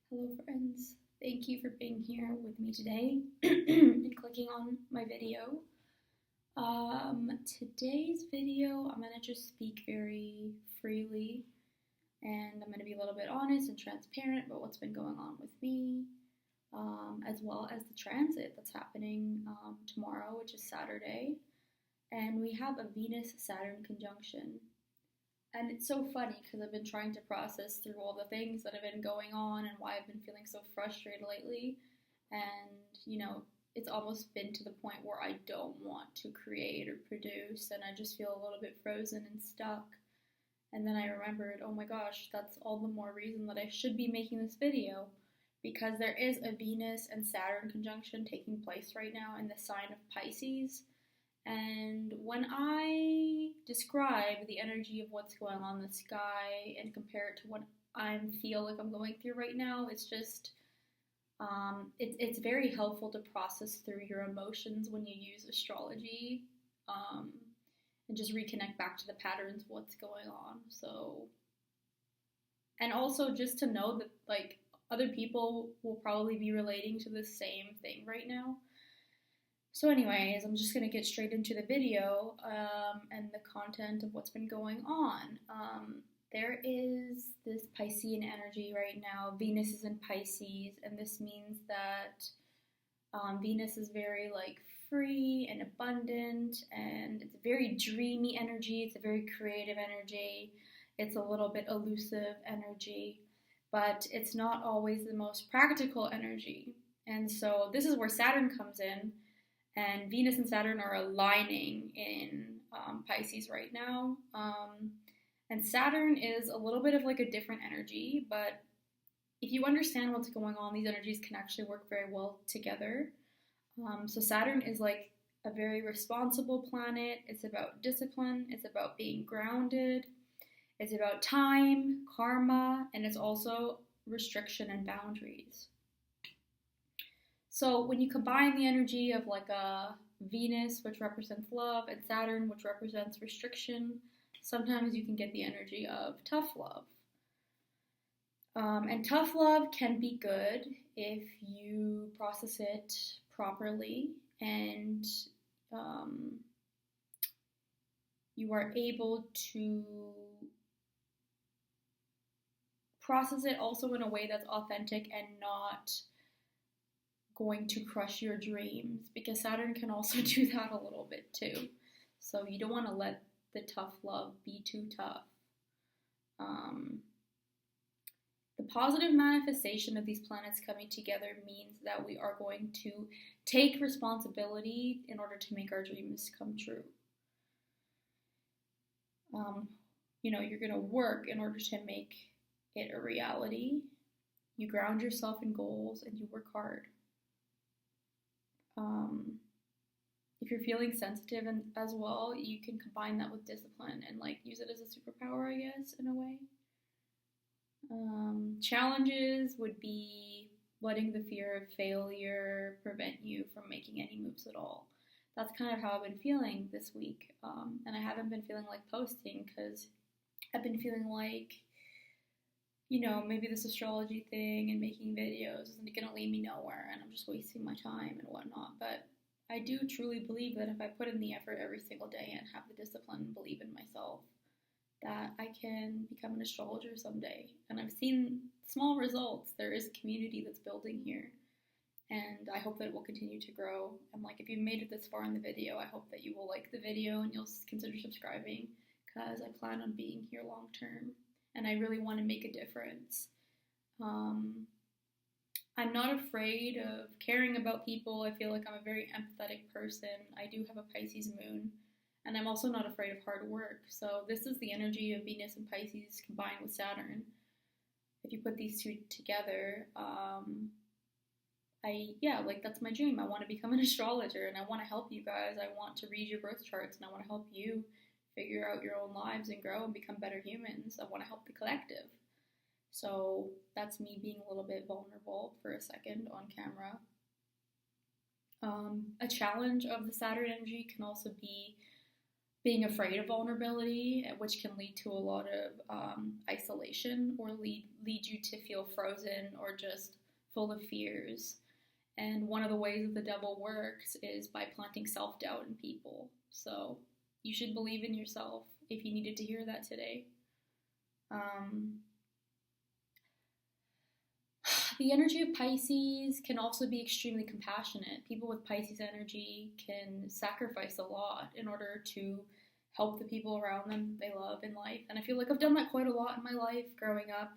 Hello friends, thank you for being here with me today and clicking on my video. Today's video, I'm going to just speak very freely and I'm going to be a little bit honest and transparent about what's been going on with me, as well as the transit that's happening tomorrow, which is Saturday. And we have a Venus-Saturn conjunction. And it's so funny because I've been trying to process through all the things that have been going on and why I've been feeling so frustrated lately. And, it's almost been to the point where I don't want to create or produce and I just feel a little bit frozen and stuck. And then I remembered, oh my gosh, that's all the more reason that I should be making this video because there is a Venus and Saturn conjunction taking place right now in the sign of Pisces. And when I describe the energy of what's going on in the sky and compare it to what I feel like I'm going through right now, it's just, it's very helpful to process through your emotions when you use astrology, and just reconnect back to the patterns of what's going on. So, and also just to know that, like, other people will probably be relating to the same thing right now. So anyways, I'm just going to get straight into the video and the content of what's been going on. There is this Piscean energy right now. Venus is in Pisces, and this means that Venus is very free and abundant, and it's a very dreamy energy. It's a very creative energy. It's a little bit elusive energy, but it's not always the most practical energy. And so this is where Saturn comes in. And Venus and Saturn are aligning in Pisces right now. And Saturn is a little bit of a different energy, but if you understand what's going on, these energies can actually work very well together. So Saturn is a very responsible planet. It's about discipline. It's about being grounded. It's about time, karma, and it's also restriction and boundaries. So when you combine the energy of a Venus, which represents love, and Saturn, which represents restriction, sometimes you can get the energy of tough love. And tough love can be good if you process it properly and you are able to process it also in a way that's authentic and not going to crush your dreams, because Saturn can also do that a little bit too. So you don't want to let the tough love be too tough. The positive manifestation of these planets coming together means that we are going to take responsibility in order to make our dreams come true. You're going to work in order to make it a reality. You ground yourself in goals and you work hard. If you're feeling sensitive as well, you can combine that with discipline and use it as a superpower, I guess, in a way. Challenges would be letting the fear of failure prevent you from making any moves at all. That's kind of how I've been feeling this week, and I haven't been feeling like posting because I've been feeling maybe this astrology thing and making videos isn't going to lead me nowhere and I'm just wasting my time and whatnot. But I do truly believe that if I put in the effort every single day and have the discipline and believe in myself, that I can become an astrologer someday. And I've seen small results. There is a community that's building here. And I hope that it will continue to grow. And if you made it this far in the video, I hope that you will like the video and you'll consider subscribing because I plan on being here long term. And I really want to make a difference. I'm not afraid of caring about people. I feel like I'm a very empathetic person. I do have a Pisces moon. And I'm also not afraid of hard work. So this is the energy of Venus and Pisces combined with Saturn. If you put these two together, that's my dream. I want to become an astrologer and I want to help you guys. I want to read your birth charts and I want to help you figure out your own lives and grow and become better humans. I want to help the collective. So that's me being a little bit vulnerable for a second on camera. A challenge of the Saturn energy can also be being afraid of vulnerability, which can lead to a lot of isolation or lead you to feel frozen or just full of fears. And one of the ways that the devil works is by planting self-doubt in people. So you should believe in yourself if you needed to hear that today. The energy of Pisces can also be extremely compassionate. People with Pisces energy can sacrifice a lot in order to help the people around them they love in life. And I feel like I've done that quite a lot in my life growing up.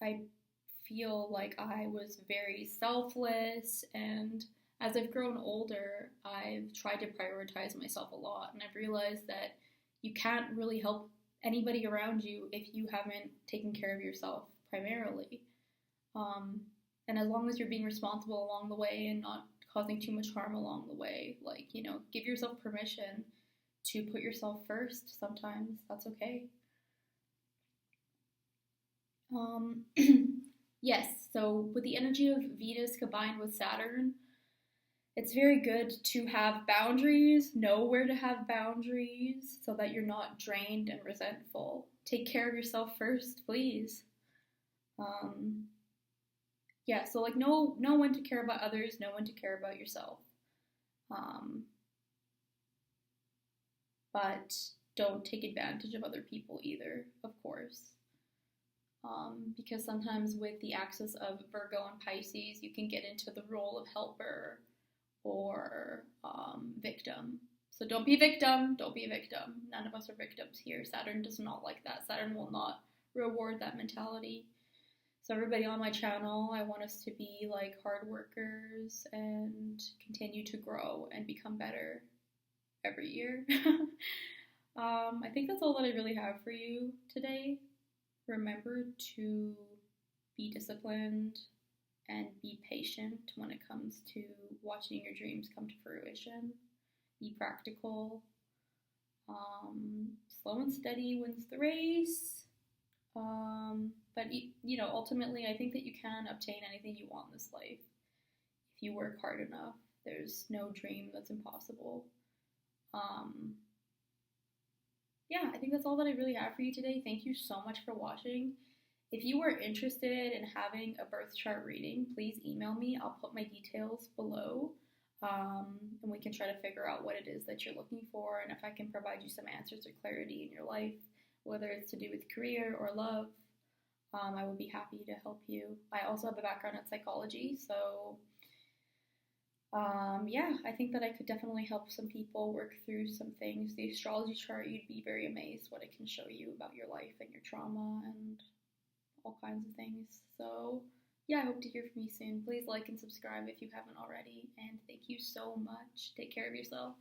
I feel like I was very selfless, and as I've grown older, I've tried to prioritize myself a lot, and I've realized that you can't really help anybody around you if you haven't taken care of yourself primarily. And as long as you're being responsible along the way and not causing too much harm along the way, like, give yourself permission to put yourself first sometimes. That's okay. Yes, so with the energy of Venus combined with Saturn, it's very good to have boundaries, know where to have boundaries so that you're not drained and resentful. Take care of yourself first, please. Yeah, so like know when to care about others, know when to care about yourself. But don't take advantage of other people either, of course. Because sometimes with the axis of Virgo and Pisces, you can get into the role of helper or victim. So don't be a victim. Don't be a victim. None of us are victims here. Saturn does not like that. Saturn will not reward that mentality. So everybody on my channel, I want us to be like hard workers and continue to grow and become better every year. I think that's all that I really have for you today. Remember to be disciplined and be patient when it comes to watching your dreams come to fruition. Be practical. Slow and steady wins the race. But ultimately, I think that you can obtain anything you want in this life if you work hard enough. There's no dream that's impossible. Yeah, I think that's all that I really have for you today. Thank you so much for watching. If you are interested in having a birth chart reading, please email me. I'll put my details below, and we can try to figure out what it is that you're looking for and if I can provide you some answers or clarity in your life, whether it's to do with career or love. I would be happy to help you. I also have a background in psychology, so yeah, I think that I could definitely help some people work through some things. The astrology chart, you'd be very amazed what it can show you about your life and your trauma and all kinds of things. So yeah, I hope to hear from you soon. Please like and subscribe if you haven't already, and thank you so much. Take care of yourself.